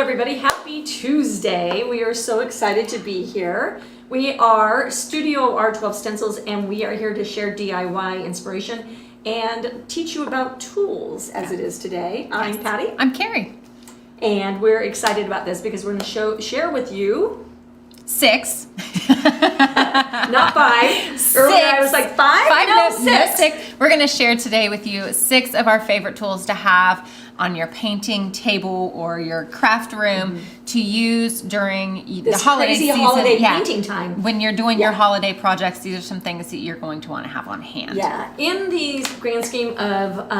everybody, happy Tuesday. We are so excited to be here. We are StudioR12 Stencils and we are here to share DIY inspiration and teach you about tools as it is today. I'm Patty. I'm Kari. And we're excited about this because we're going to share with you 6. Not 5. Earlier I was like 5? No, 6. We're going to share today with you 6 of our favorite tools to have on your painting table or your craft room to use during the holiday season. Holiday painting time. When you're doing your holiday projects, these are some things that you're going to want to have on hand. Yeah, in the grand scheme of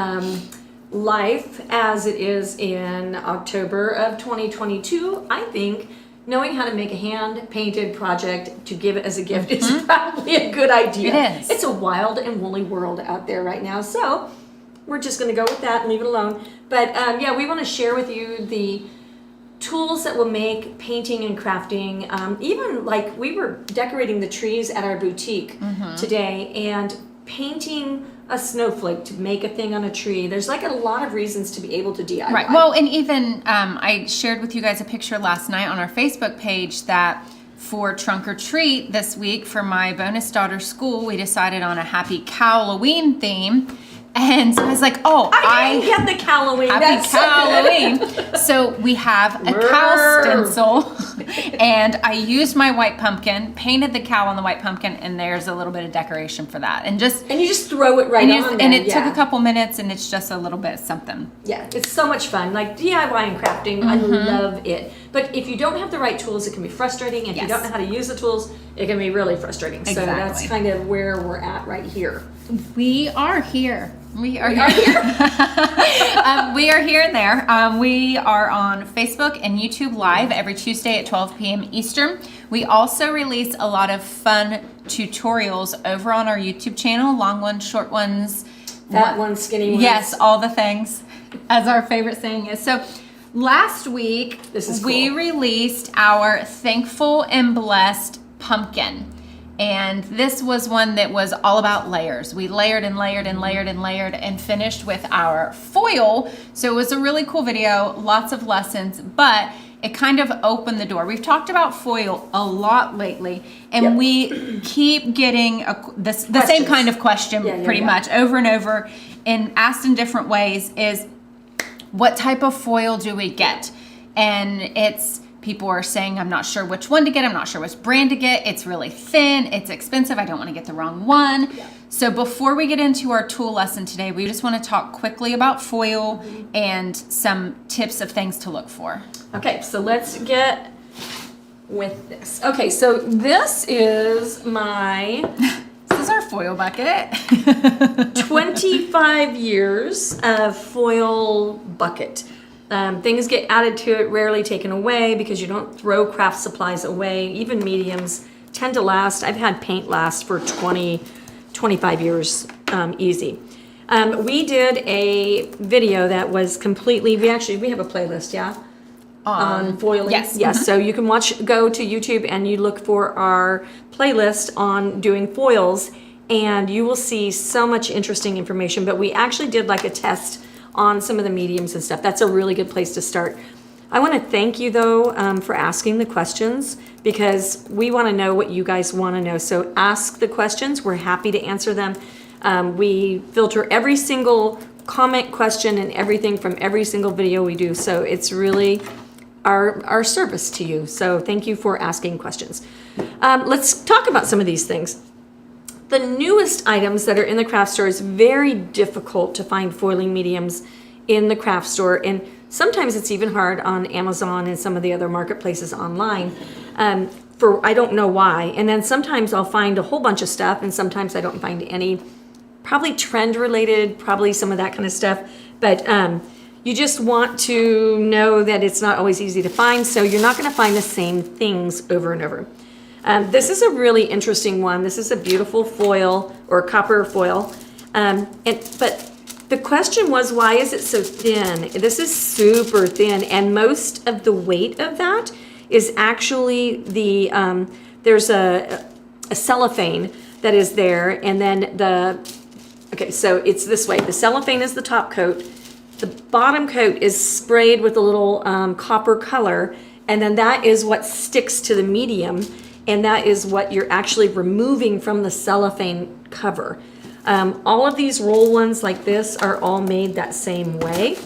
life as it is in October of 2022, I think knowing how to make a hand-painted project to give it as a gift is probably a good idea. It is. It's a wild and woolly world out there right now, so we're just going to go with that and leave it alone. But yeah, we want to share with you the tools that will make painting and crafting, even like we were decorating the trees at our boutique today and painting a snowflake to make a thing on a tree. There's like a lot of reasons to be able to DIY. Right. Well, and even I shared with you guys a picture last night on our Facebook page that for Trunk or Treat this week for my bonus daughter's school, we decided on a Happy Halloween theme. And so I was like, oh, I didn't get the Halloween. Happy Halloween. So we have a cow stencil, and I used my white pumpkin, painted the cow on the white pumpkin, and there's a little bit of decoration for that. And you just throw it right on there. And it took a couple minutes, and it's just a little bit of something. Yeah, it's so much fun. Like DIY and crafting, I love it. But if you don't have the right tools, it can be frustrating. If you don't know how to use the tools, it can be really frustrating. Exactly. So that's kind of where we're at right here. We are here. We are here. We are here and there. We are on Facebook and YouTube Live every Tuesday at 12 p.m. Eastern. We also release a lot of fun tutorials over on our YouTube channel, long ones, short ones. Fat ones, skinny ones. Yes, all the things, as our favorite saying is. So last week, we released our Thankful and Blessed pumpkin. And this was one that was all about layers. We layered and layered and layered and layered and finished with our foil. So it was a really cool video, lots of lessons, but it kind of opened the door. We've talked about foil a lot lately, and we keep getting the same kind of question pretty much over and over, and asked in different ways is, what type of foil do we get? And people are saying, I'm not sure which one to get. I'm not sure which brand to get. It's really thin. It's expensive. I don't want to get the wrong one. Yeah. So before we get into our tool lesson today, we just want to talk quickly about foil and some tips of things to look for. Okay, so let's get with this. Okay, so this is my... This is our foil bucket. 25 years of foil bucket. Things get added to it, rarely taken away because you don't throw craft supplies away. Even mediums tend to last. I've had paint last for 25 years easy. We did a video that was completely, we have a playlist, on foiling. Yes. So you can go to YouTube and you look for our playlist on doing foils and you will see so much interesting information, but we actually did like a test on some of the mediums and stuff. That's a really good place to start. I want to thank you though for asking the questions because we want to know what you guys want to know. So ask the questions. We're happy to answer them. We filter every single comment, question, and everything from every single video we do. So it's really our service to you. So thank you for asking questions. Let's talk about some of these things. The newest items that are in the craft store is very difficult to find foiling mediums in the craft store, and sometimes it's even hard on Amazon and some of the other marketplaces online. I don't know why. And then sometimes I'll find a whole bunch of stuff, and sometimes I don't find any. Probably trend related, probably some of that kind of stuff. But you just want to know that it's not always easy to find, so you're not going to find the same things over and over. This is a really interesting one. This is a beautiful foil or copper foil. But the question was, why is it so thin? This is super thin, and most of the weight of that is actually there's a cellophane that is there, and then okay, so it's this way. The cellophane is the top coat, the bottom coat is sprayed with a little copper color, and then that is what sticks to the medium, and that is what you're actually removing from the cellophane cover. All of these roll ones like this are all made that same way.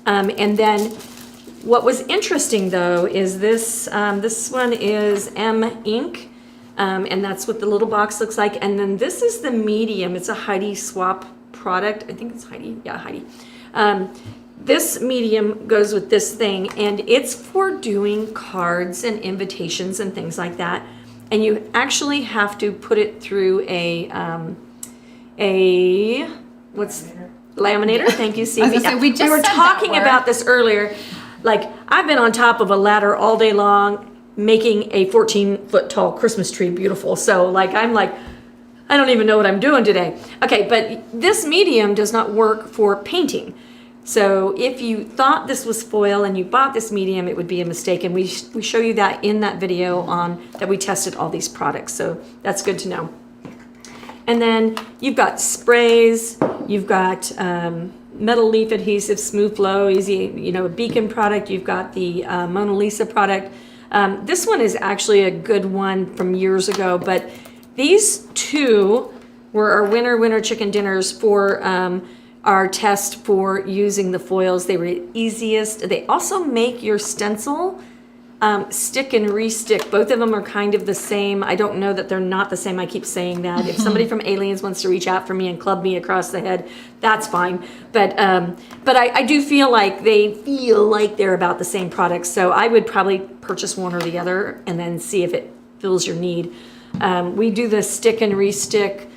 And then what was interesting though is this, this one is M ink, and that's what the little box looks like. And then this is the medium. It's a Heidi Swap product. I think it's Heidi. Yeah, Heidi. This medium goes with this thing, and it's for doing cards and invitations and things like that. And you actually have to put it through a laminator. Thank you, Stevie. We were talking about this earlier. Like, I've been on top of a ladder all day long making a 14-foot tall Christmas tree beautiful. So like, I'm like, I don't even know what I'm doing today. Okay, but this medium does not work for painting. So if you thought this was foil and you bought this medium, it would be a mistake. And we show you that in that video on that we tested all these products. So that's good to know. And then you've got sprays, you've got metal leaf adhesive, smooth flow, easy, you know, a Beacon product. You've got the Mona Lisa product. This one is actually a good one from years ago, but these two were our winner chicken dinners for our test for using the foils. They were easiest. They also make your stencil stick and re-stick. Both of them are kind of the same. I don't know that they're not the same. I keep saying that. If somebody from Aliens wants to reach out for me and club me across the head, that's fine. But I do feel like they're about the same products. So I would probably purchase one or the other and then see if it fills your need. We do the stick and re-stick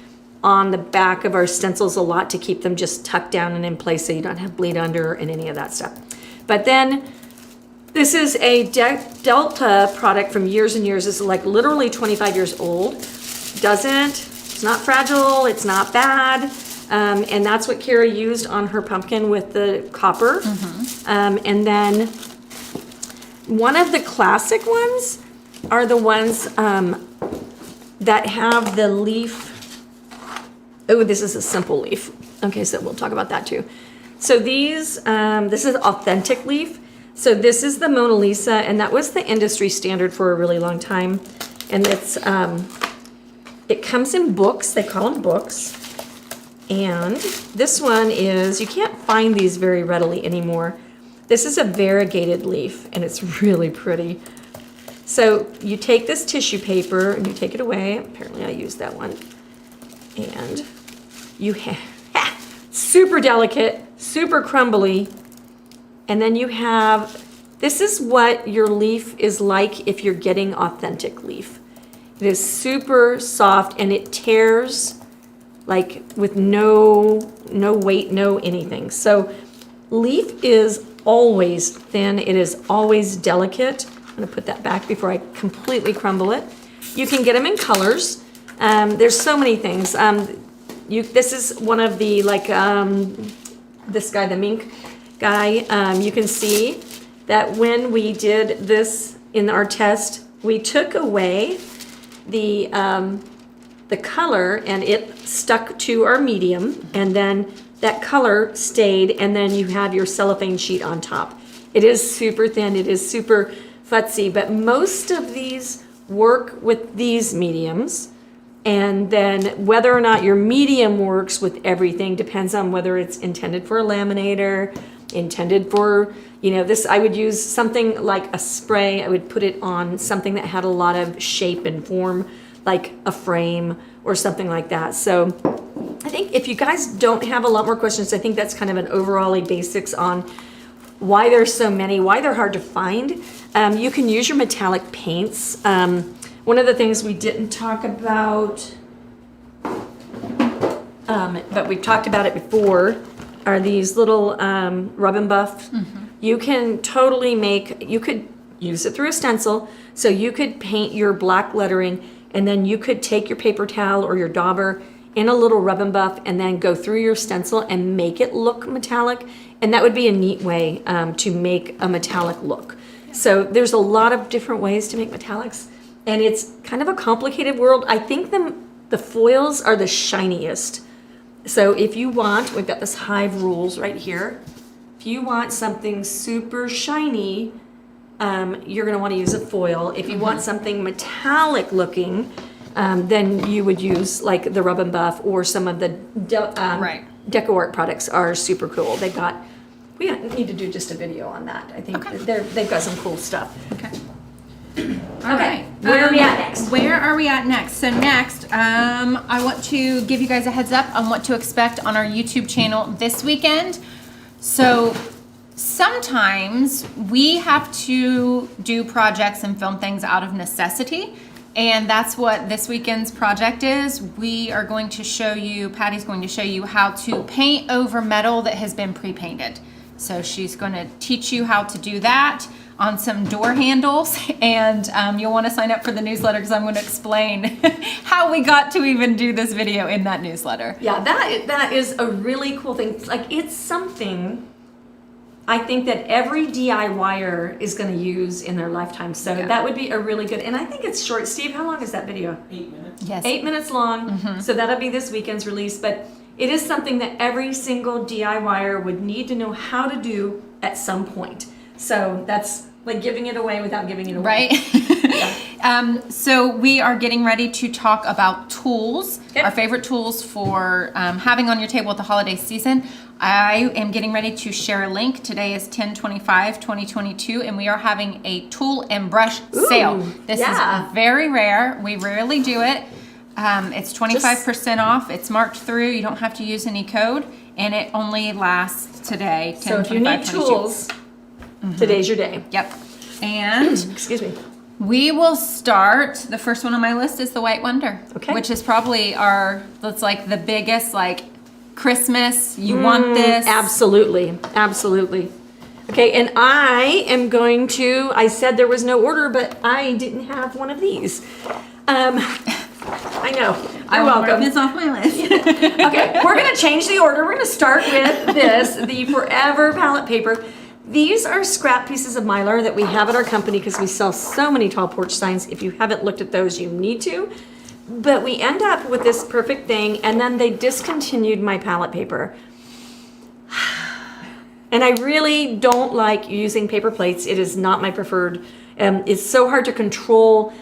on the back of our stencils a lot to keep them just tucked down and in place so you don't have bleed under and any of that stuff. But then this is a Delta product from years and years. This is like literally 25 years old. It's not fragile, it's not bad. And that's what Kara used on her pumpkin with the copper. And then one of the classic ones are the ones that have the leaf. Oh, this is a simple leaf. Okay, so we'll talk about that too. So these, this is authentic leaf. So this is the Mona Lisa, and that was the industry standard for a really long time. And it's, it comes in books, they call them books. And this one is, you can't find these very readily anymore. This is a variegated leaf, and it's really pretty. So you take this tissue paper and you take it away. Apparently I used that one. And you have, super delicate, super crumbly. And then you have, this is what your leaf is like if you're getting authentic leaf. It is super soft and it tears like with no weight, no anything. So leaf is always thin. It is always delicate. I'm gonna put that back before I completely crumble it. You can get them in colors. There's so many things. This is one of the, like, this guy, the mink guy. You can see that when we did this in our test, we took away the color and it stuck to our medium, and then that color stayed, and then you have your cellophane sheet on top. It is super thin, it is super futzy, but most of these work with these mediums. And then whether or not your medium works with everything depends on whether it's intended for a laminator, intended for, you know, this, I would use something like a spray. I would put it on something that had a lot of shape and form, like a frame or something like that. So I think if you guys don't have a lot more questions, I think that's kind of an overall basics on why there's so many, why they're hard to find. You can use your metallic paints. One of the things we didn't talk about, but we've talked about it before, are these little rub and buff. You can totally you could use it through a stencil, so you could paint your black lettering, and then you could take your paper towel or your dauber in a little rub and buff and then go through your stencil and make it look metallic, and that would be a neat way to make a metallic look. So there's a lot of different ways to make metallics. And it's kind of a complicated world. I think the foils are the shiniest. So if you want, we've got this Hive Rules right here. If you want something super shiny, you're going to want to use a foil. If you want something metallic looking, then you would use like the Rub and Buff, or some of the Deco Art products are super cool. We need to do just a video on that. I think they've got some cool stuff. Okay. All right. Where are we at next? Where are we at next? So next, I want to give you guys a heads up on what to expect on our YouTube channel this weekend. So sometimes we have to do projects and film things out of necessity. And that's what this weekend's project is. We are going to show you, Patty's going to show you how to paint over metal that has been pre-painted. So she's going to teach you how to do that on some door handles, and you'll want to sign up for the newsletter because I'm going to explain how we got to even do this video in that newsletter. Yeah, that is a really cool thing. Like, it's something I think that every DIYer is going to use in their lifetime. So that would be a really good, and I think it's short. Steve, how long is that video? 8 minutes. Yes. 8 minutes long. So that'll be this weekend's release, but it is something that every single DIYer would need to know how to do at some point. So that's like giving it away without giving it away. Right? So we are getting ready to talk about tools, our favorite tools for having on your table at the holiday season. I am getting ready to share a link. Today is 10/25/2022, and we are having a tool and brush sale. This is very rare. We rarely do it. It's 25% off. It's marked through. You don't have to use any code, and it only lasts today. 10, So if you need 22. tools, today's your day. Yep. And Excuse me. we will start, the first one on my list is the White Wonder. Okay. Which is probably that's like the biggest, like, Christmas, you want this. Absolutely. Absolutely. Okay, and I am going to, I said there was no order, but I didn't have one of these. I know. I will mark this off my list. Okay, we're going to change the order. We're going to start with this, the Forever palette paper. These are scrap pieces of Mylar that we have at our company because we sell so many tall porch signs. If you haven't looked at those, you need to. But we end up with this perfect thing, and then they discontinued my palette paper. And I really don't like using paper plates. It is not my preferred. It's so hard to control.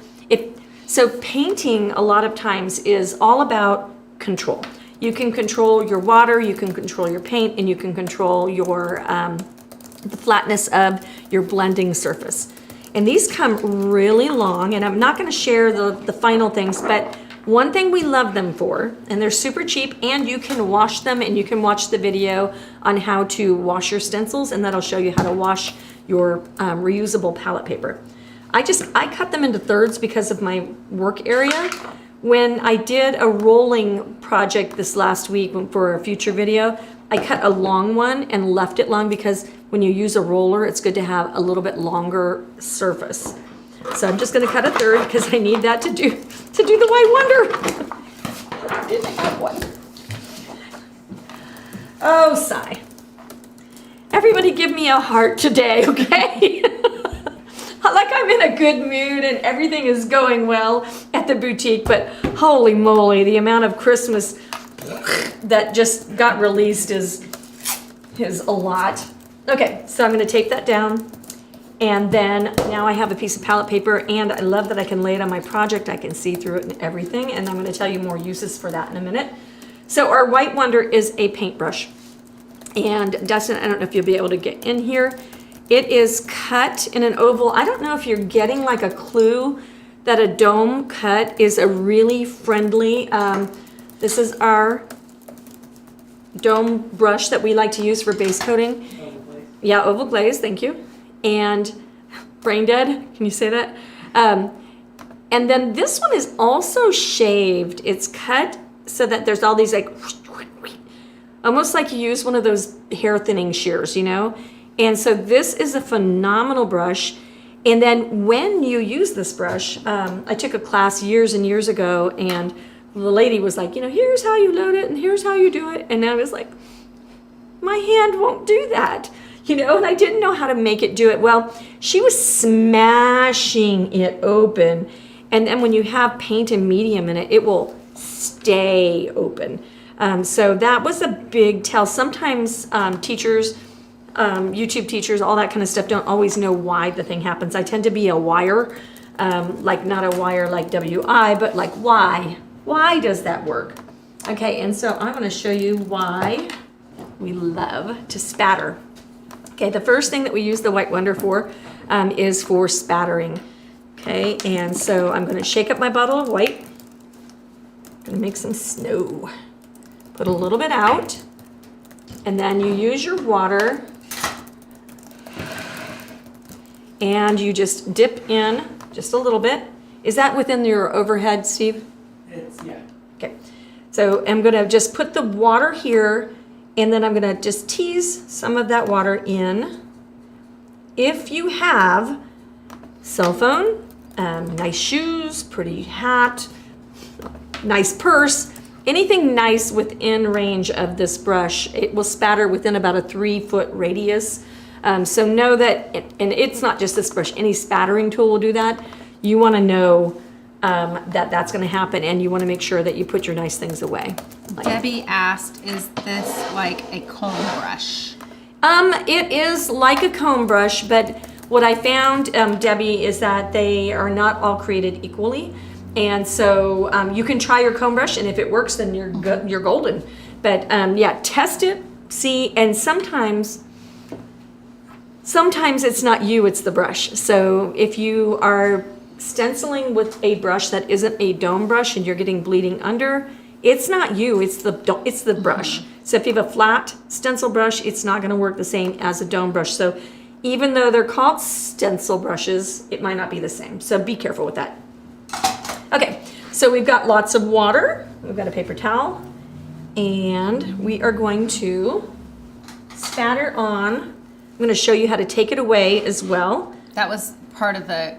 So painting a lot of times is all about control. You can control your water, you can control your paint, and you can control your the flatness of your blending surface. And these come really long, and I'm not going to share the final things, but one thing we love them for, and they're super cheap, and you can wash them, and you can watch the video on how to wash your stencils, and that'll show you how to wash your reusable palette paper. I cut them into thirds because of my work area. When I did a rolling project this last week for a future video, I cut a long one and left it long because when you use a roller, it's good to have a little bit longer surface. So I'm just going to cut a third because I need that to do the White Wonder. I didn't have one. Oh, sigh. Everybody give me a heart today, okay? Like I'm in a good mood and everything is going well at the boutique, but holy moly, the amount of Christmas that just got released is a lot. Okay, so I'm going to tape that down, and then now I have a piece of palette paper, and I love that I can lay it on my project. I can see through it and everything, and I'm going to tell you more uses for that in a minute. So our White Wonder is a paintbrush, and Dustin, I don't know if you'll be able to get in here. It is cut in an oval. I don't know if you're getting like a clue that a dome cut is a really friendly, this is our dome brush that we like to use for base coating. Oval glaze. Yeah, oval glaze, thank you. And brain dead, can you say that? And then this one is also shaved. It's cut so that there's all these like, almost like you use one of those hair thinning shears, you know? And so this is a phenomenal brush. And then when you use this brush, I took a class years and years ago, and the lady was like, you know, here's how you load it and here's how you do it. And I was like, my hand won't do that, you know, and I didn't know how to make it do it. Well, she was smashing it open. And then when you have paint and medium in it, it will stay open. So that was a big tell. Sometimes teachers YouTube teachers, all that kind of stuff, don't always know why the thing happens. I tend to be a wire, like not a wire like WI, but like why? Why does that work? Okay, and so I'm gonna show you why we love to spatter. Okay, the first thing that we use the White Wonder for is for spattering. Okay, and so I'm gonna shake up my bottle of white. Gonna make some snow. Put a little bit out, and then you use your water, and you just dip in just a little bit. Is that within your overhead, Steve? Yeah. Okay, so I'm gonna just put the water here, and then I'm gonna just tease some of that water in. If you have cell phone, nice shoes, pretty hat, nice purse, anything nice within range of this brush, it will spatter within about a 3-foot radius. So know that, and it's not just this brush, any spattering tool will do that. You wanna know that that's gonna happen, and you wanna make sure that you put your nice things away. Debbie asked, is this like a comb brush? It is like a comb brush, but what I found, Debbie, is that they are not all created equally. And so you can try your comb brush, and if it works, then you're golden. But yeah, test it, see, and sometimes it's not you, it's the brush. So if you are stenciling with a brush that isn't a dome brush and you're getting bleeding under, it's not you, it's the brush. So if you have a flat stencil brush, it's not gonna work the same as a dome brush. So even though they're called stencil brushes, it might not be the same. So be careful with that. Okay, so we've got lots of water, we've got a paper towel, and we are going to spatter on. I'm gonna show you how to take it away as well. That was part of the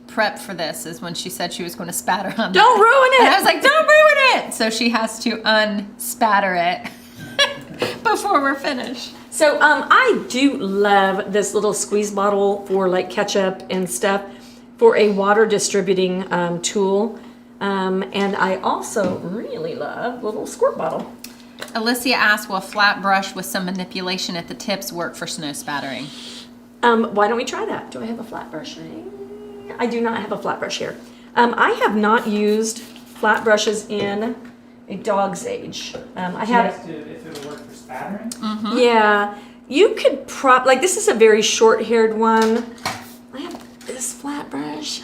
prep for this, is when she said she was going to spatter on Don't that. ruin it! And I was like, don't ruin it! So she has to unspatter it before we're finished. So I do love this little squeeze bottle for like ketchup and stuff for a water distributing tool. And I also really love little squirt bottle. Alicia asked, will a flat brush with some manipulation at the tips work for snow spattering? Why don't we try that? Do I have a flat brush? I do not have a flat brush here. I have not used flat brushes in a dog's age. I have. If it would work for spattering? Mm-hmm. Yeah, you could like this is a very short-haired one. I have this flat brush.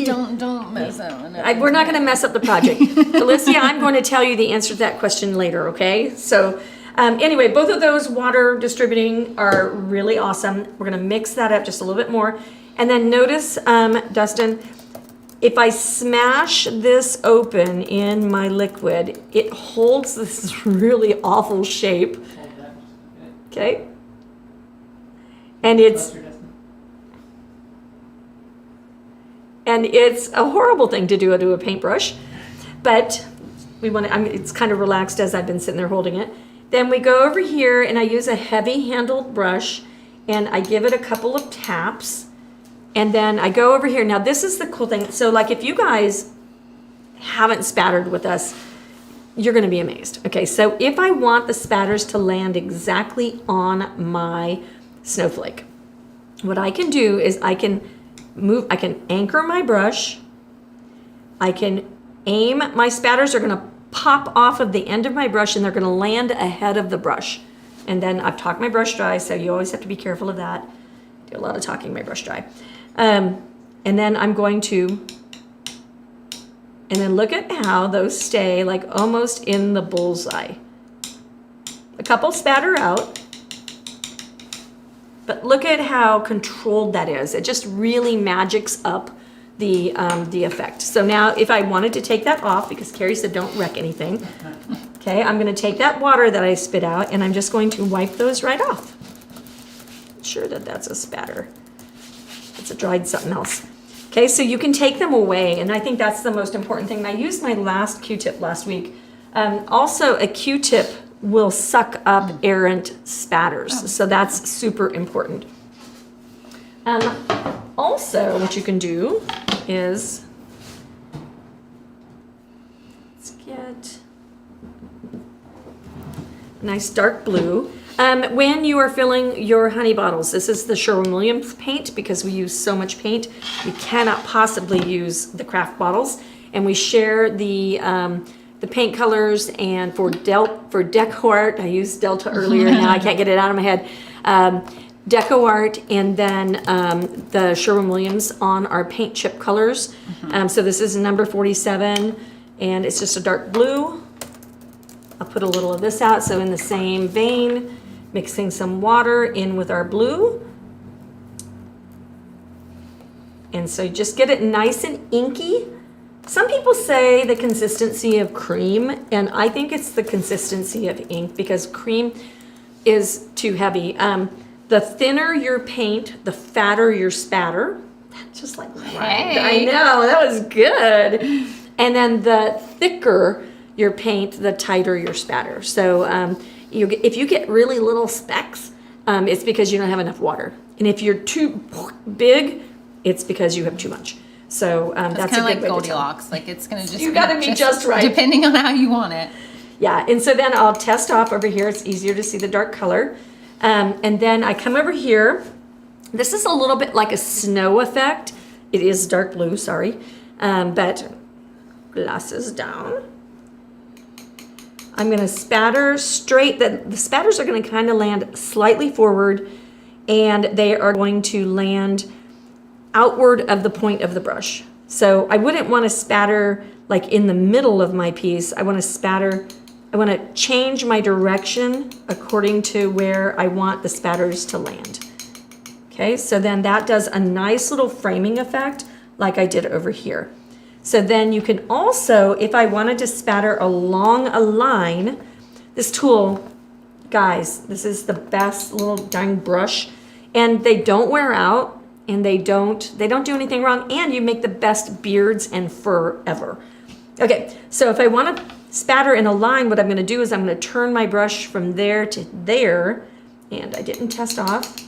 Don't mess up on it. We're not going to mess up the project. Alicia, I'm going to tell you the answer to that question later, okay? So anyway, both of those water distributing are really awesome. We're going to mix that up just a little bit more. And then notice, Dustin, if I smash this open in my liquid, it holds this really awful shape, Hold that just a bit. okay? And it's a horrible thing to do to a paintbrush, but we want to, it's kind of relaxed as I've been sitting there holding it. Then we go over here and I use a heavy handled brush and I give it a couple of taps. And then I go over here. Now this is the cool thing. So like if you guys haven't spattered with us, you're gonna be amazed. Okay, so if I want the spatters to land exactly on my snowflake, what I can do is I can anchor my brush, I can aim, my spatters are gonna pop off of the end of my brush and they're gonna land ahead of the brush. And then I've talked my brush dry, so you always have to be careful of that. Do a lot of talking my brush dry. And then I'm going to, and then look at how those stay like almost in the bullseye. A couple spatter out, but look at how controlled that is. It just really magics up the effect. So now if I wanted to take that off, because Kari said don't wreck anything, okay, I'm gonna take that water that I spit out and I'm just going to wipe those right off. Sure that that's a spatter. It's a dried something else. Okay, so you can take them away, and I think that's the most important thing. And I used my last Q-tip last week. Also, a Q-tip will suck up errant spatters, so that's super important. Also, what you can do is, let's get a nice dark blue. When you are filling your honey bottles, this is the Sherwin-Williams paint because we use so much paint. You cannot possibly use the craft bottles. And we share the paint colors, and for Deco Art, I used Delta earlier, now I can't get it out of my head. Deco Art, and then the Sherwin-Williams on our paint chip colors. So this is number 47, and it's just a dark blue. I'll put a little of this out, so in the same vein, mixing some water in with our blue. And so just get it nice and inky. Some people say the consistency of cream, and I think it's the consistency of ink because cream is too heavy. The thinner your paint, the fatter your spatter. Just like right. I know, that was good. And then the thicker your paint, the tighter your spatter. So if you get really little specks, it's because you don't have enough water. And if you're too big, it's because you have too much. So that's kind of like way Goldilocks. Like it's gonna just you gotta be just right, depending on how you want it. Yeah, and so then I'll test off over here. It's easier to see the dark color. And then I come over here. This is a little bit like a snow effect. It is dark blue, sorry. But glasses down. I'm gonna spatter straight. The spatters are gonna kind of land slightly forward, and they are going to land outward of the point of the brush. So I wouldn't want to spatter like in the middle of my piece. I want to change my direction according to where I want the spatters to land. Okay, so then that does a nice little framing effect like I did over here. So then you can also, if I wanted to spatter along a line, this tool, guys, this is the best little dang brush, and they don't wear out. And they don't do anything wrong, and you make the best beards and fur ever. Okay, so if I want to spatter in a line, what I'm going to do is I'm going to turn my brush from there to there, and I didn't test off.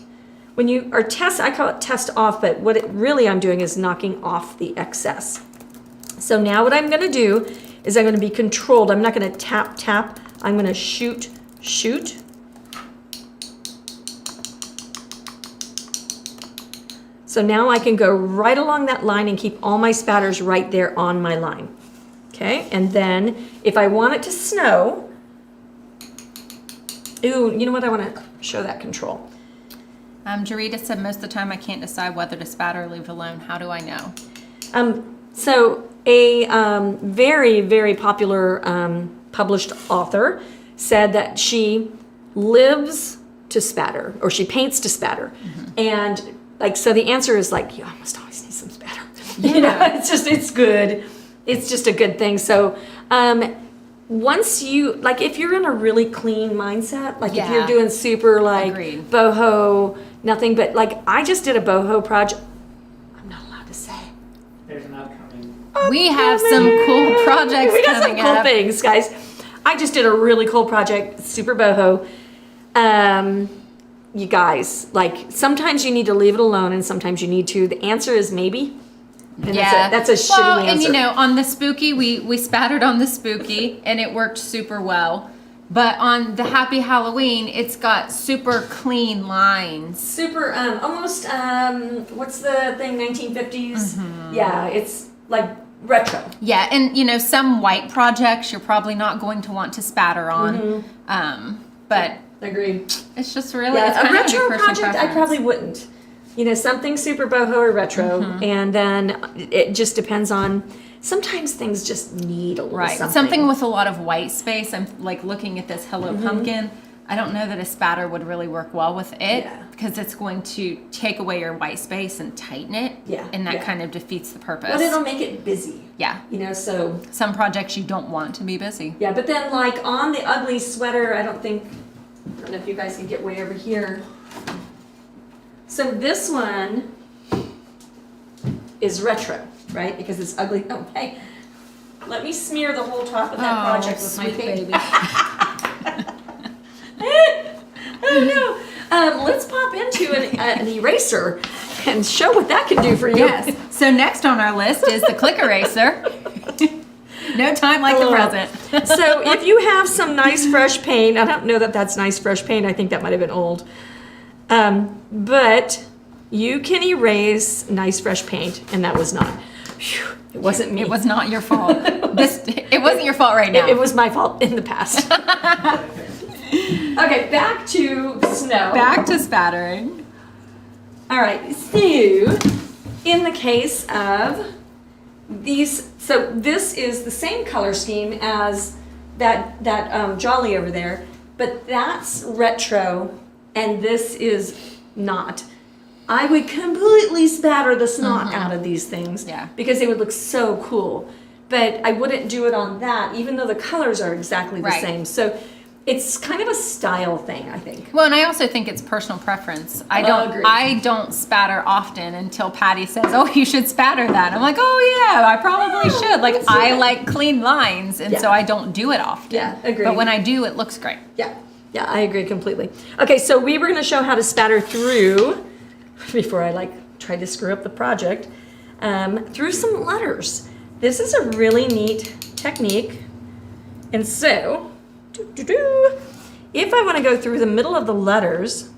When you are I call it test off, but what I'm doing is knocking off the excess. So now what I'm going to do is I'm going to be controlled. I'm not going to tap. I'm going to shoot. So now I can go right along that line and keep all my spatters right there on my line. Okay, and then if I want it to snow, ooh, you know what? I want to show that control. Jarita said most of the time I can't decide whether to spatter or leave it alone. How do I know? So a very, very popular published author said that she lives to spatter, or she paints to spatter. And like, so the answer is like, you almost always need some spatter. Yeah. You know, it's good. It's just a good thing. So once you, like if you're in a really clean mindset, like if you're doing super like Agreed. boho, nothing but like, I just did a boho project. I'm not allowed to say. There's an upcoming. We have some cool projects We got some coming cool up. things, guys. I just did a really cool project, super boho. You guys, like sometimes you need to leave it alone and sometimes you need to. The answer is maybe. And that's a shitty answer. And you know, on the spooky, we spattered on the spooky and it worked super well. But on the Happy Halloween, it's got super clean lines. Super, almost, what's the thing, 1950s? Yeah, it's like retro. Yeah, and you know, some white projects you're probably not going to want to spatter on. But agreed. it's just really, Yeah, it's a kind of retro your personal project, I preference. probably wouldn't. You know, something super boho or retro, and then it just depends on. Sometimes things just need a little Something with a lot of white space. I'm like looking at this Hello Pumpkin. I don't know that a spatter would really work well with it because it's going to take away your white space and tighten it. Yeah, And that yeah. kind of defeats the purpose. But it'll make it busy. Yeah. You know, so. Some projects you don't want to be busy. Yeah, but then like on the ugly sweater, I don't know if you guys can get way over here. So this one is retro, right? Because it's ugly. Oh, hey, let me smear the whole top of that project with my paint. Oh no. Let's pop into an eraser and show what that can do for you. Yes. So next on our list is the Clic eraser. No time like the Oh. present. So if you have some nice fresh paint, I don't know that that's nice fresh paint. I think that might have been old. But you can erase nice fresh paint, and that was not. Phew, it wasn't me. It was not your fault. It wasn't your fault right now. It was my fault in the past. Okay, back to snow. Back to spattering. All right, so in the case of these, so this is the same color scheme as that Jolly over there, but that's retro and this is not. I would completely spatter the snot out of these things because they would look so cool, but I wouldn't do it on that even though the colors are exactly the same. So it's kind of a style thing, I think. Well, and I also think it's personal preference. Agree. I don't spatter often until Patty says, "Oh, you should spatter that." I'm like, "Oh yeah, I probably should." Like I like clean lines, and so I don't do it often. Yeah, agree. But when I do, it looks great. Yeah, I agree completely. Okay, so we were going to show how to spatter through, before I tried to screw up the project, through some letters. This is a really neat technique, and so. If I want to go through the middle of the letters,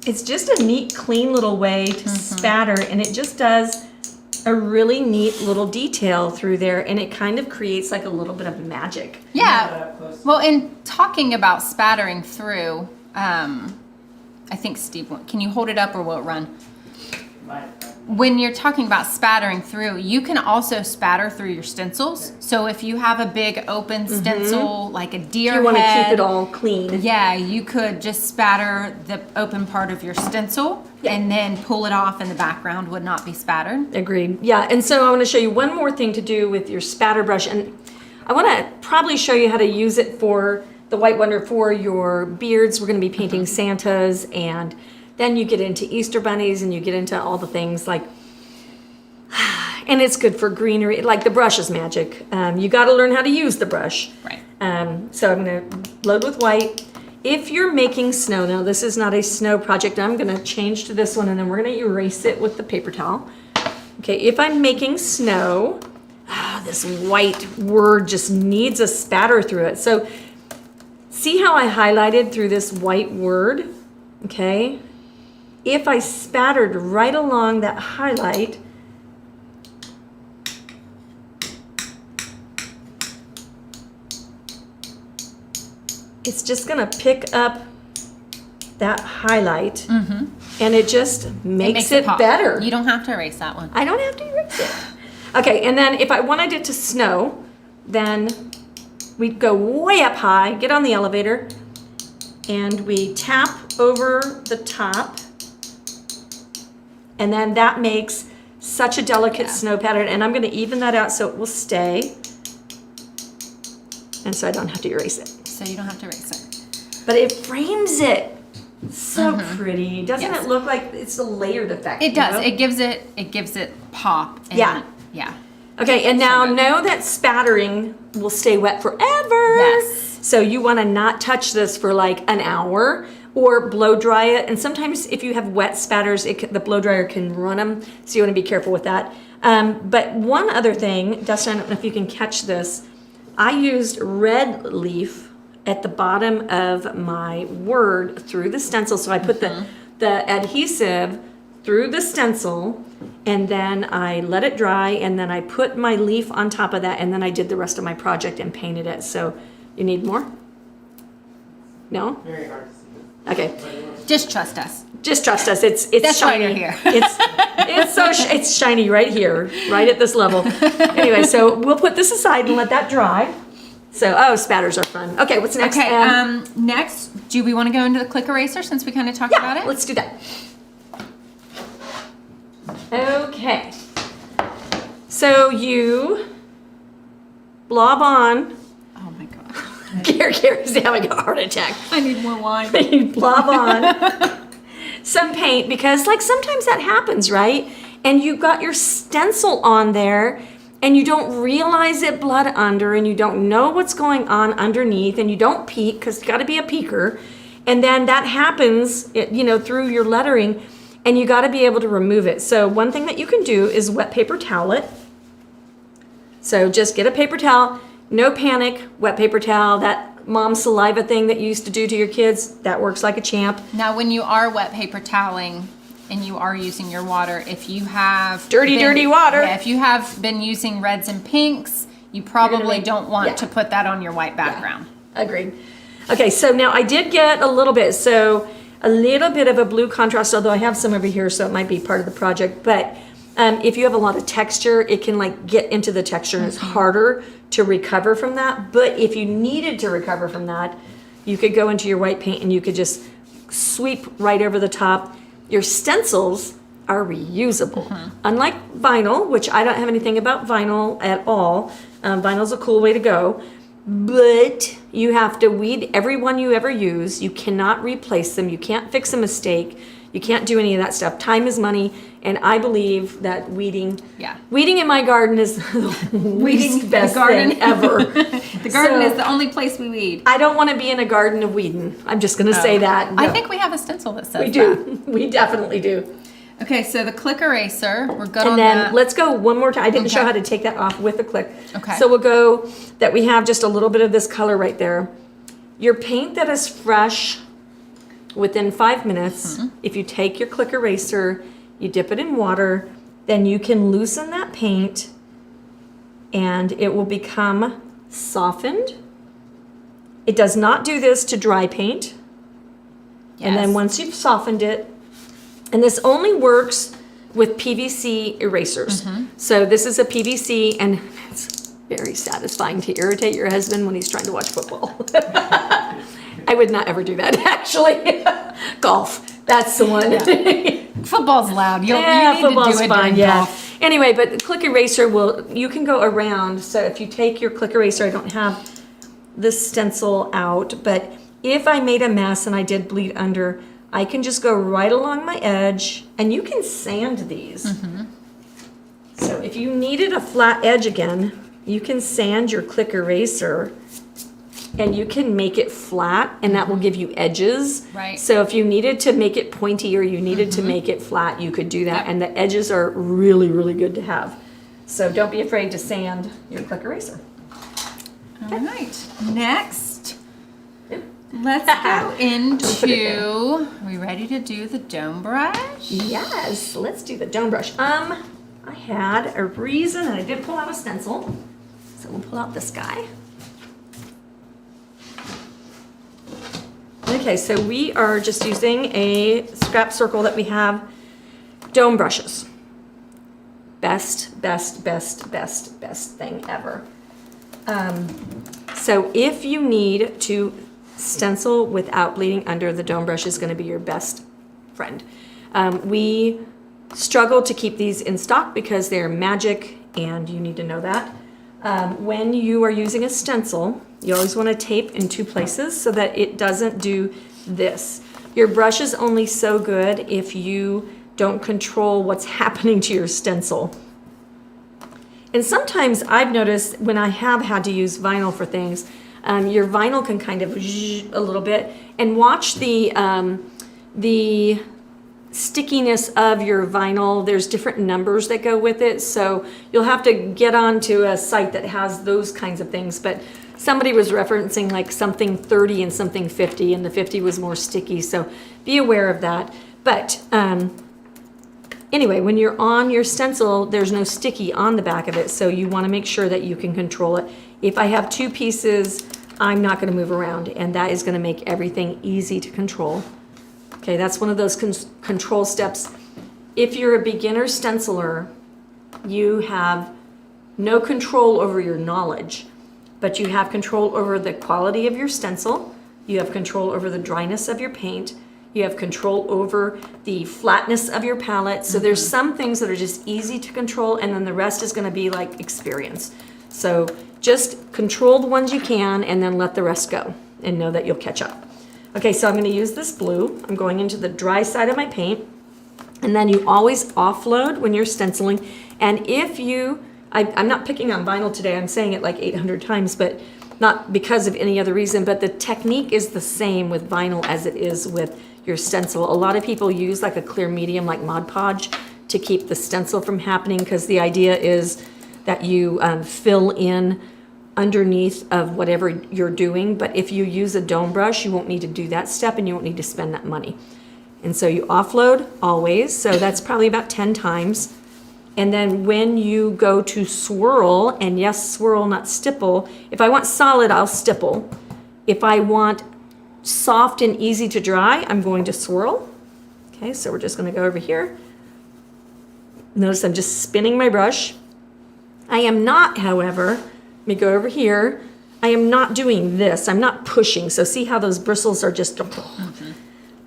it's just a neat, clean little way to spatter, and it just does a really neat little detail through there, and it kind of creates like a little bit of magic. Yeah. Well, in talking about spattering through, I think Steve, can you hold it up or will it run? When you're talking about spattering through, you can also spatter through your stencils. So if you have a big open stencil, like a deer You want to head, keep it all clean. yeah, you could just spatter the open part of your stencil and then pull it off and the background would not be spattered. Agreed. Yeah, and so I want to show you one more thing to do with your spatter brush, and I want to probably show you how to use it for the White Wonder for your beards. We're going to be painting Santas, and then you get into Easter bunnies, and you get into all the things like, and it's good for greenery. Like the brush is magic. You got to learn how to use the brush. Right. So I'm going to load with white. If you're making snow, now this is not a snow project. I'm going to change to this one, and then we're going to erase it with the paper towel. Okay, if I'm making snow, this white word just needs a spatter through it. So see how I highlighted through this white word, okay? If I spattered right along that highlight, it's just gonna pick up that highlight and it just makes it pop. better. You don't have to erase that one. I don't have to erase it. Okay, and then if I wanted it to snow, then we'd go way up high, get on the elevator, and we tap over the top, and then that makes such a delicate snow pattern, and I'm gonna even that out so it will stay, and so I don't have to erase it. So you don't have to erase it. But it frames it so pretty. Doesn't it look like it's a layered effect? It does. You know? It gives it pop. And yeah. Okay, and now know that spattering will stay wet forever. Yes. So you want to not touch this for like an hour or blow dry it. And sometimes if you have wet spatters, the blow dryer can run them. So you want to be careful with that. But one other thing, Dustin, I don't know if you can catch this. I used red leaf at the bottom of my word through the stencil. So I put the adhesive through the stencil, and then I let it dry, and then I put my leaf on top of that, and then I did the rest of my project and painted it. So you need more? No? Very hard to see. Okay. Just trust us. Just trust us. It's That's why shiny. you're here. It's shiny right here, right at this level. Anyway, so we'll put this aside and let that dry. So, spatters are fun. Okay, what's next? Okay, next, do we want to go into the Clic eraser since we kind of talked about it? Let's do that. Okay. So you blob on. Oh my gosh. Gary's having a heart attack. I need more wine. You blob on some paint because like sometimes that happens, right? And you got your stencil on there and you don't realize it bled under and you don't know what's going on underneath and you don't peek because you got to be a peeker. And then that happens, through your lettering, and you got to be able to remove it. So one thing that you can do is wet paper towel it. So just get a paper towel, no panic, wet paper towel, that mom saliva thing that you used to do to your kids, that works like a champ. Now, when you are wet paper toweling and you are using your water, if you have dirty water. Yeah, if you have been using reds and pinks, you probably don't want to put that on your white background. Yeah, agreed. Okay, so now I did get a little bit of a blue contrast, although I have some over here, so it might be part of the project. But if you have a lot of texture, it can like get into the texture, and it's harder to recover from that. But if you needed to recover from that, you could go into your white paint and you could just sweep right over the top. Your stencils are reusable. Unlike vinyl, which I don't have anything about vinyl at all. Vinyl's a cool way to go. But you have to weed every one you ever use. You cannot replace them. You can't fix a mistake. You can't do any of that stuff. Time is money, and I believe that weeding in my garden is the least best thing ever. The garden is the only place we weed. I don't want to be in a garden of weeding. I'm just going to say that. No. I think we have a stencil that says we do. We definitely do. Okay, so the Clic eraser, we're good on And that. then let's go one more time. I didn't show how to take that off with the Clic. Okay. So we'll go that we have just a little bit of this color right there. Your paint that is fresh within 5 minutes, if you take your Clic eraser, you dip it in water, then you can loosen that paint and it will become softened. It does not do this to dry paint. And then once you've softened it, and this only works with PVC erasers. So this is a PVC, and it's very satisfying to irritate your husband when he's trying to watch football. I would not ever do that, actually. Golf, that's the one. Football's loud. You need football's to do it fine, during golf. Anyway, but the Clic eraser you can go around. So if you take your Clic eraser, I don't have this stencil out, but if I made a mess and I did bleed under, I can just go right along my edge, and you can sand these. So if you needed a flat edge again, you can sand your Clic eraser, and you can make it flat, and that will give you edges. Right. So if you needed to make it pointy or you needed to make it flat, you could do that, and the edges are really, really good to have. So don't be afraid to sand your Clic eraser. All right, next. Let's go into, are we ready to do the dome brush? Yes, let's do the dome brush. I had a reason, and I did pull out a stencil. So we'll pull out this guy. Okay, so we are just using a scrap circle that we have. Dome brushes. Best thing ever. So if you need to stencil without bleeding under, the dome brush is going to be your best friend. We struggle to keep these in stock because they're magic, and you need to know that. When you are using a stencil, you always want to tape in 2 places so that it doesn't do this. Your brush is only so good if you don't control what's happening to your stencil. And sometimes I've noticed when I have had to use vinyl for things, your vinyl can kind of a little bit, and watch the stickiness of your vinyl. There's different numbers that go with it, so you'll have to get onto a site that has those kinds of things. But somebody was referencing like something 30 and something 50, and the 50 was more sticky, so be aware of that. But anyway, when you're on your stencil, there's no sticky on the back of it, so you want to make sure that you can control it. If I have 2 pieces, I'm not going to move around, and that is going to make everything easy to control. Okay, that's one of those control steps. If you're a beginner stenciler, you have no control over your knowledge, but you have control over the quality of your stencil. You have control over the dryness of your paint. You have control over the flatness of your palette. So there's some things that are just easy to control, and then the rest is going to be like experience. So just control the ones you can, and then let the rest go, and know that you'll catch up. Okay, so I'm going to use this blue. I'm going into the dry side of my paint, and then you always offload when you're stenciling. And if you, I'm not picking on vinyl today, I'm saying it like 800 times, but not because of any other reason, but the technique is the same with vinyl as it is with your stencil. A lot of people use like a clear medium like Mod Podge to keep the stencil from happening, because the idea is that you fill in underneath of whatever you're doing. But if you use a dome brush, you won't need to do that step and you won't need to spend that money. And so you offload always, so that's probably about 10 times. And then when you go to swirl, and yes, swirl, not stipple. If I want solid, I'll stipple. If I want soft and easy to dry, I'm going to swirl. Okay, so we're just gonna go over here. Notice I'm just spinning my brush. I am not, however, let me go over here. I am not doing this, I'm not pushing. So see how those bristles are just,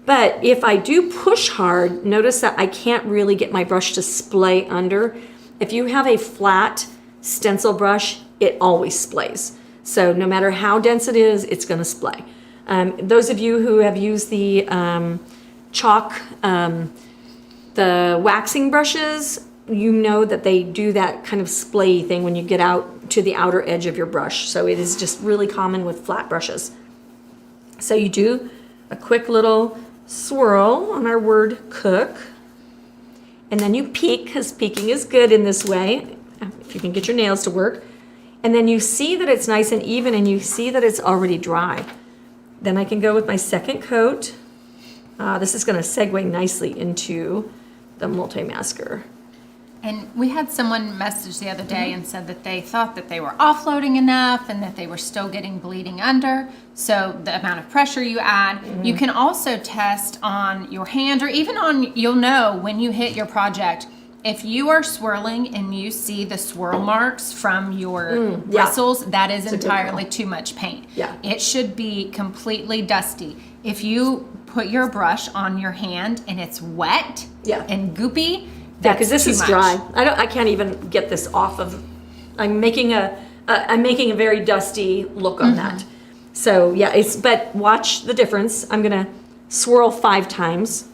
But if I do push hard, notice that I can't really get my brush to splay under. If you have a flat stencil brush, it always splays. So no matter how dense it is, it's gonna splay. Those of you who have used the chalk, the waxing brushes, you know that they do that kind of splay thing when you get out to the outer edge of your brush. So it is just really common with flat brushes. So you do a quick little swirl on our word cook, and then you peek, because peeking is good in this way, if you can get your nails to work. And then you see that it's nice and even, and you see that it's already dry. Then I can go with my second coat. This is going to segue nicely into the MultiMasker. And we had someone message the other day and said that they thought that they were offloading enough and that they were still getting bleeding under. So the amount of pressure you add, you can also test on your hand, or even on, you'll know when you hit your project, if you are swirling and you see the swirl marks from your bristles, that is entirely too much paint. Yeah. It should be completely dusty. If you put your brush on your hand and it's wet and goopy, because this is dry. I can't even get this off of. I'm making a very dusty look on that. So yeah, but watch the difference. I'm gonna swirl 5 times,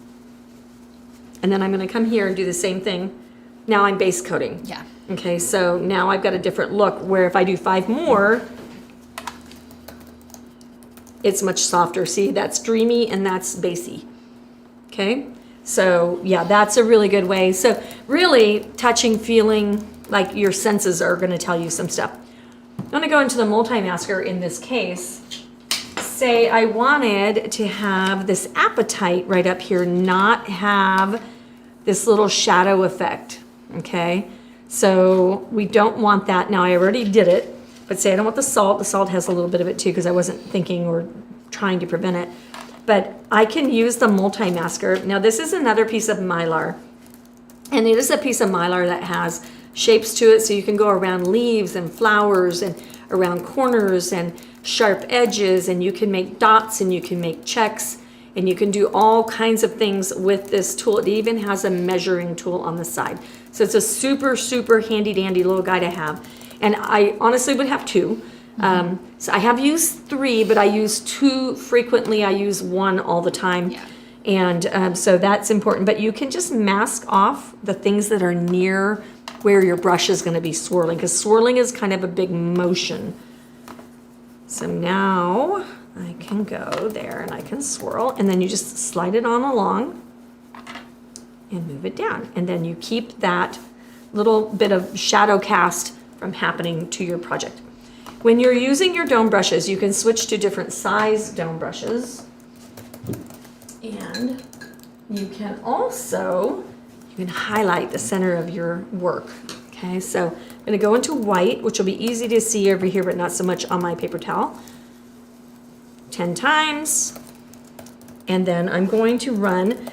and then I'm gonna come here and do the same thing. Now I'm base coating. Yeah. Okay, so now I've got a different look where if I do 5 more, it's much softer. See, that's dreamy and that's basey. Okay. So yeah, that's a really good way. So really touching, feeling, like your senses are gonna tell you some stuff. I'm gonna go into the MultiMasker in this case. Say I wanted to have this appetite right up here, not have this little shadow effect, okay? So we don't want that. Now I already did it, but say I don't want the salt. The salt has a little bit of it too, because I wasn't thinking or trying to prevent it. But I can use the MultiMasker. Now this is another piece of Mylar, and it is a piece of Mylar that has shapes to it, so you can go around leaves and flowers and around corners and sharp edges, and you can make dots and you can make checks, and you can do all kinds of things with this tool. It even has a measuring tool on the side. So it's a super, super handy dandy little guy to have. And I honestly would have 2. So I have used 3, but I use 2 frequently. I use 1 all the time. Yeah. And so that's important. But you can just mask off the things that are near where your brush is going to be swirling, because swirling is kind of a big motion. So now I can go there and I can swirl, and then you just slide it on along and move it down. And then you keep that little bit of shadow cast from happening to your project. When you're using your dome brushes, you can switch to different size dome brushes. And you can also, you can highlight the center of your work. Okay, so I'm gonna go into white, which will be easy to see over here, but not so much on my paper towel. 10 times. And then I'm going to run.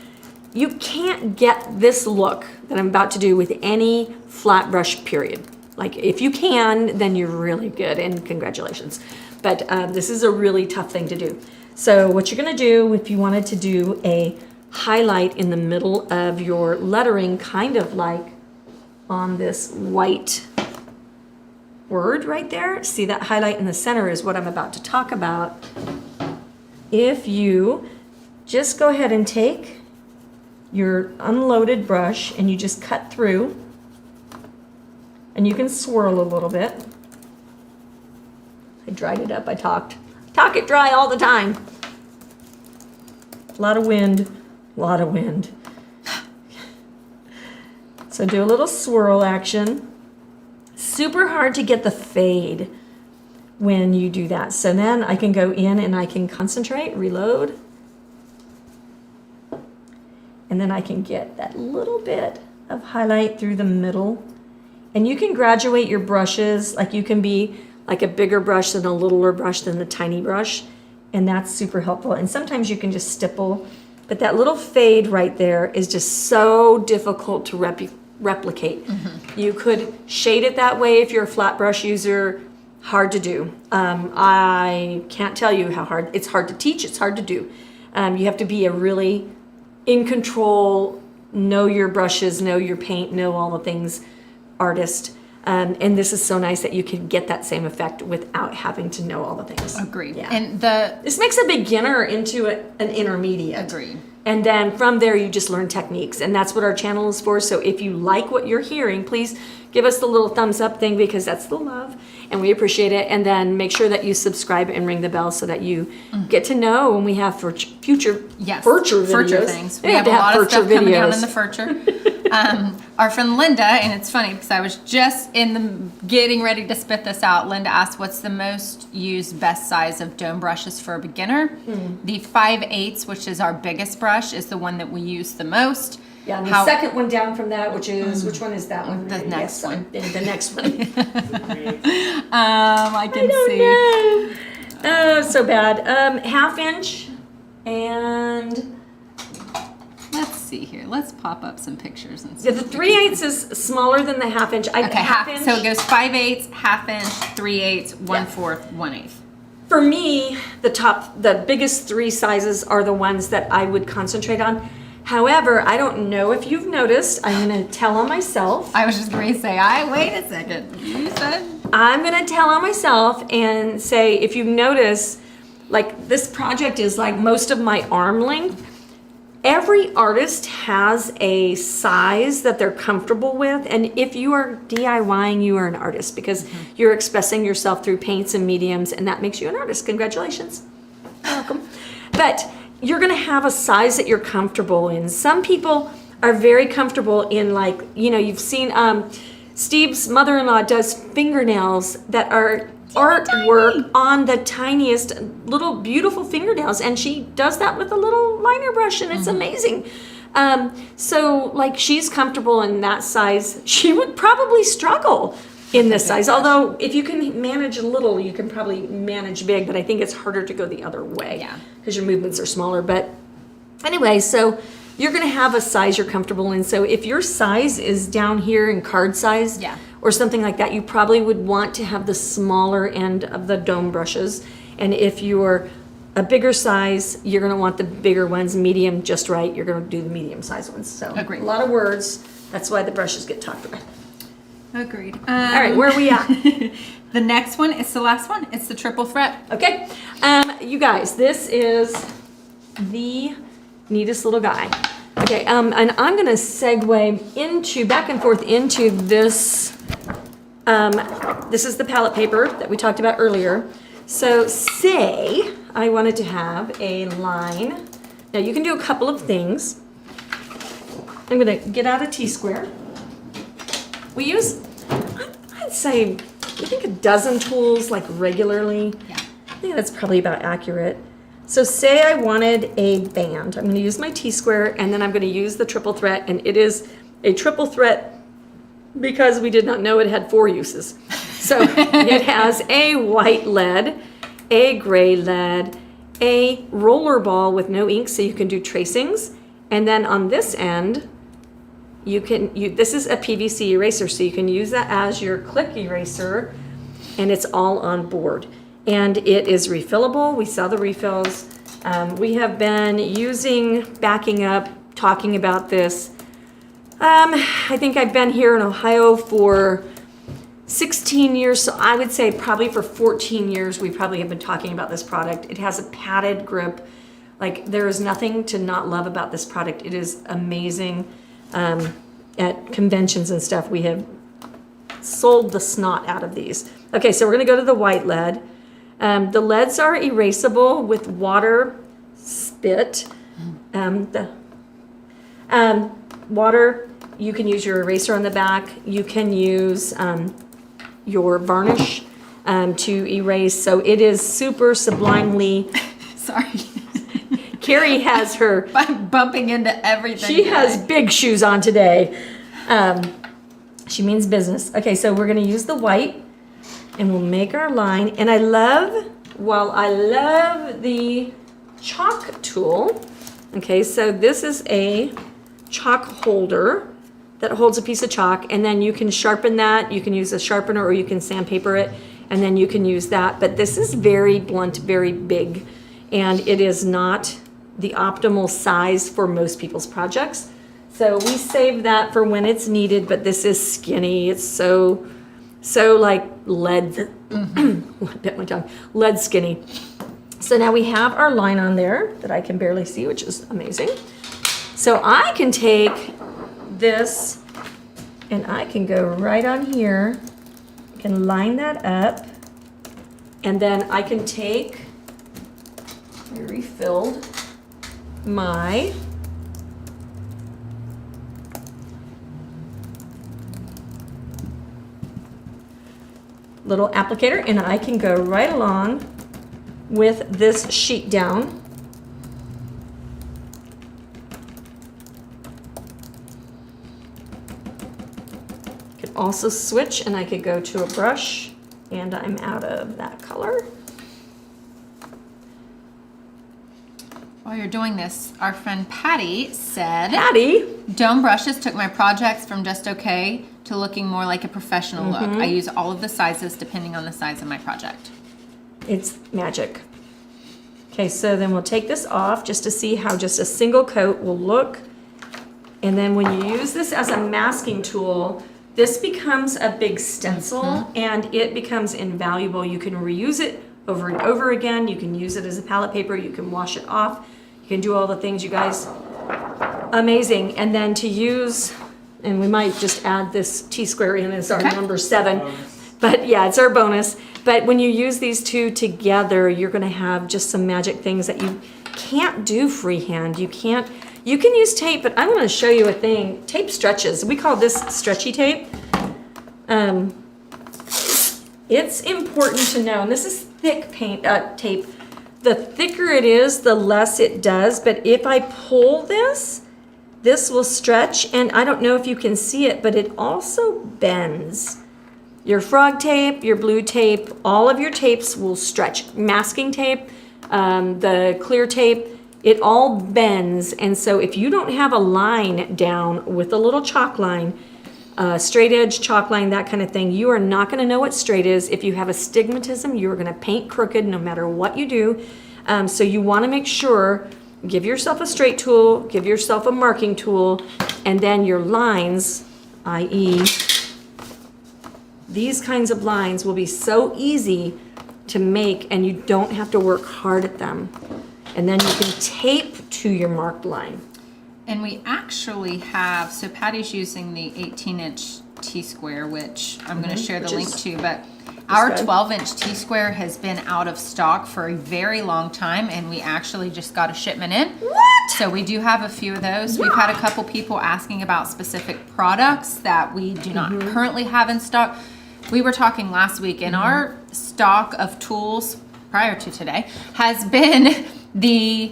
You can't get this look that I'm about to do with any flat brush, period. Like if you can, then you're really good and congratulations. But this is a really tough thing to do. So what you're gonna do, if you wanted to do a highlight in the middle of your lettering, kind of like on this white word right there, see that highlight in the center is what I'm about to talk about. If you just go ahead and take your unloaded brush and you just cut through, and you can swirl a little bit. I dried it up. I talk it dry all the time. A lot of wind, a lot of wind. So do a little swirl action. Super hard to get the fade when you do that. So then I can go in and I can concentrate, reload. And then I can get that little bit of highlight through the middle. And you can graduate your brushes, like you can be like a bigger brush than a littler brush than the tiny brush. And that's super helpful. And sometimes you can just stipple, but that little fade right there is just so difficult to replicate. You could shade it that way if you're a flat brush user. Hard to do. I can't tell you how hard. It's hard to teach. It's hard to do. You have to be a really in control, know your brushes, know your paint, know all the things artist. And this is so nice that you can get that same effect without having to know all the things. Agreed. Yeah. And This makes a beginner into an intermediate. Agreed. And then from there, you just learn techniques. And that's what our channel is for. So if you like what you're hearing, please give us the little thumbs up thing because that's the love. And we appreciate it. And then make sure that you subscribe and ring the bell so that you get to know when we have future furture videos. Things. We have a lot of stuff coming down in the furture. Our friend Linda, and it's funny because I was just getting ready to spit this out. Linda asked, what's the most used best size of dome brushes for a beginner? The 5/8, which is our biggest brush, is the one that we use the most. Yeah, and the second one down from that, which is, which one is that one? The next one. The next one. I can see. Oh, so bad. 1/2 inch and... Let's see here. Let's pop up some pictures and see. Yeah, the 3/8 is smaller than the 1/2 inch. Okay, half inch. So it goes 5/8, 1/2 inch, 3/8, 1/4, 1/8. For me, the biggest three sizes are the ones that I would concentrate on. However, I don't know if you've noticed. I'm going to tell on myself. I was just going to say, wait a second. You said? I'm going to tell on myself and say, if you notice, like this project is like most of my arm length. Every artist has a size that they're comfortable with. And if you are DIYing, you are an artist because you're expressing yourself through paints and mediums, and that makes you an artist. Congratulations. You're welcome. But you're going to have a size that you're comfortable in. Some people are very comfortable in, like, you know, you've seen Steve's mother-in-law does fingernails that are artwork on the tiniest little beautiful fingernails, and she does that with a little liner brush, and it's amazing. So like she's comfortable in that size. She would probably struggle in this size, although if you can manage a little, you can probably manage big, but I think it's harder to go the other way because your movements are smaller. But anyway, so you're going to have a size you're comfortable in. So if your size is down here in card size or something like that, you probably would want to have the smaller end of the dome brushes. And if you're a bigger size, you're going to want the bigger ones. Medium, just right, you're going to do the medium size ones. So Agreed. A lot of words. That's why the brushes get talked about. Agreed. All right, where are we at? The next one is the last one. It's the triple threat. Okay, you guys, this is the neatest little guy. Okay, and I'm gonna segue back and forth into this. This is the palette paper that we talked about earlier. So say I wanted to have a line. Now you can do a couple of things. I'm gonna get out a T-square. We use, I'd say, I think a dozen tools like regularly. Yeah. I think that's probably about accurate. So say I wanted a band. I'm going to use my T-square, and then I'm going to use the triple threat, and it is a triple threat because we did not know it had 4 uses. So it has a white lead, a gray lead, a roller ball with no ink so you can do tracings, and then on this end, this is a PVC eraser, so you can use that as your Clic eraser, and it's all on board. And it is refillable. We sell the refills. We have been backing up, talking about this. I think I've been here in Ohio for 16 years, so I would say probably for 14 years we probably have been talking about this product. It has a padded grip. Like, there is nothing to not love about this product. It is amazing. At conventions and stuff, we have sold the snot out of these. Okay, so we're gonna go to the white lead. The leads are erasable with water spit. Water, you can use your eraser on the back. You can use your varnish to erase. So it is super sublimely. Sorry. Kari has her. I'm bumping into everything. She has big shoes on today. She means business. Okay, so we're gonna use the white and we'll make our line. And I love the chalk tool. Okay, so this is a chalk holder that holds a piece of chalk, and then you can sharpen that. You can use a sharpener or you can sandpaper it, and then you can use that. But this is very blunt, very big, and it is not the optimal size for most people's projects. So we save that for when it's needed, but this is skinny. It's so like lead, bit my tongue, lead skinny. So now we have our line on there that I can barely see, which is amazing. So I can take this and I can go right on here, I can line that up, and then I can take, I refilled my little applicator, and I can go right along with this sheet down. I can also switch and I could go to a brush, and I'm out of that color. While you're doing this, our friend Patty said, Patty, dome brushes took my projects from just okay to looking more like a professional look. I use all of the sizes depending on the size of my project. it's magic. Okay, so then we'll take this off just to see how just a single coat will look. And then when you use this as a masking tool, this becomes a big stencil and it becomes invaluable. You can reuse it over and over again. You can use it as a palette paper. You can wash it off. You can do all the things, you guys. Amazing. And then to use, and we might just add this T-square in as our number 7. But yeah, it's our bonus. But when you use these two together, you're gonna have just some magic things that you can't do freehand. You can use tape, but I'm gonna show you a thing. Tape stretches. We call this stretchy tape. It's important to know, and this is thick tape. The thicker it is, the less it does. But if I pull this, this will stretch, and I don't know if you can see it, but it also bends. Your frog tape, your blue tape, all of your tapes will stretch. Masking tape, the clear tape, it all bends. And so if you don't have a line down with a little chalk line, straight edge, chalk line, that kind of thing, you are not gonna know what straight is. If you have astigmatism, you're gonna paint crooked no matter what you do. So you wanna make sure, give yourself a straight tool, give yourself a marking tool, and then your lines, i.e. these kinds of lines will be so easy to make and you don't have to work hard at them. And then you can tape to your marked line. And we actually have, so Patty's using the 18-inch T-square, which I'm going to share the link to, but our 12-inch T-square has been out of stock for a very long time, and we actually just got a shipment in. What? So we do have a few of those. Yeah. We've had a couple people asking about specific products that we do not currently have in stock. We were talking last week, and our stock of tools prior to today has been the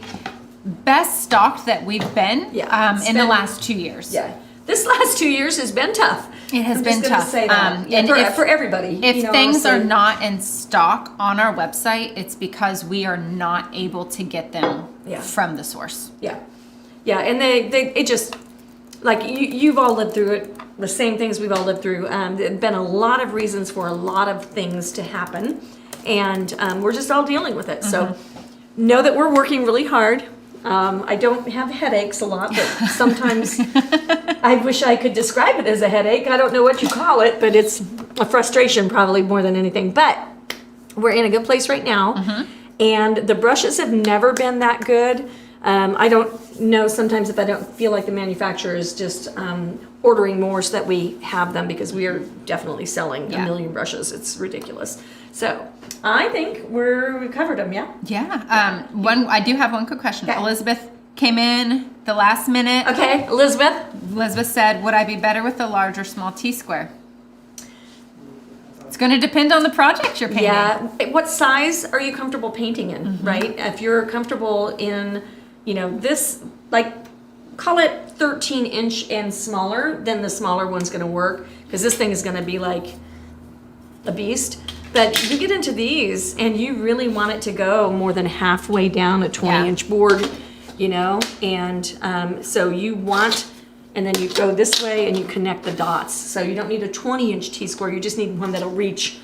best stocked that we've been in the last 2 years. Yeah, this last 2 years has been tough. It has been tough. Say that. And for everybody. If things are not in stock on our website, it's because we are not able to get them from the source. Yeah, yeah, and it just, like you've all lived through it, the same things we've all lived through. There have been a lot of reasons for a lot of things to happen, and we're just all dealing with it. So know that we're working really hard. I don't have headaches a lot, but sometimes I wish I could describe it as a headache. I don't know what you call it, but it's a frustration probably more than anything. But we're in a good place right now, and the brushes have never been that good. I don't know sometimes if I don't feel like the manufacturer is just ordering more so that we have them, because we are definitely selling Yeah. a million brushes. It's ridiculous. So I think we covered them, yeah? Yeah. I do have one quick question. Okay. Elizabeth came in the last minute. Okay, Elizabeth? Elizabeth said, would I be better with the large or small T-square? It's going to depend on the project you're painting. Yeah. What size are you comfortable painting in, right? If you're comfortable in, this, like, call it 13-inch and smaller, then the smaller one's going to work, because this thing is going to be like a beast. But you get into these and you really want it to go more than halfway down a 20-inch board, and so you want, and then you go this way and you connect the dots. So you don't need a 20-inch T-square, you just need one that'll reach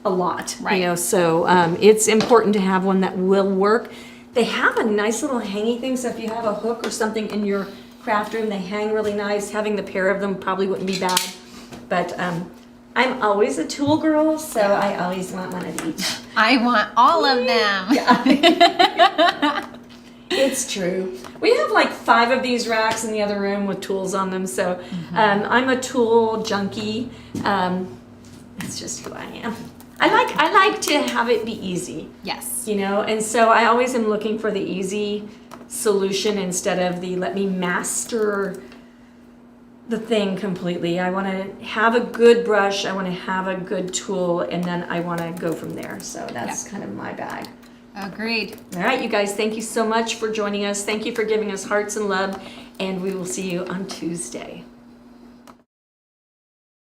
a lot, Right. So it's important to have one that will work. They have a nice little hangy thing, so if you have a hook or something in your craft room, they hang really nice. Having the pair of them probably wouldn't be bad. But I'm always a tool girl, so I always want one of each. I want all of them. It's true. We have like 5 of these racks in the other room with tools on them, so I'm a tool junkie. That's just who I am. I like to have it be easy. Yes. And so I always am looking for the easy solution instead of the let me master the thing completely. I want to have a good brush, I want to have a good tool, and then I want to go from there. So that's kind of my bag. Agreed. All right, you guys, thank you so much for joining us. Thank you for giving us hearts and love, and we will see you on Tuesday.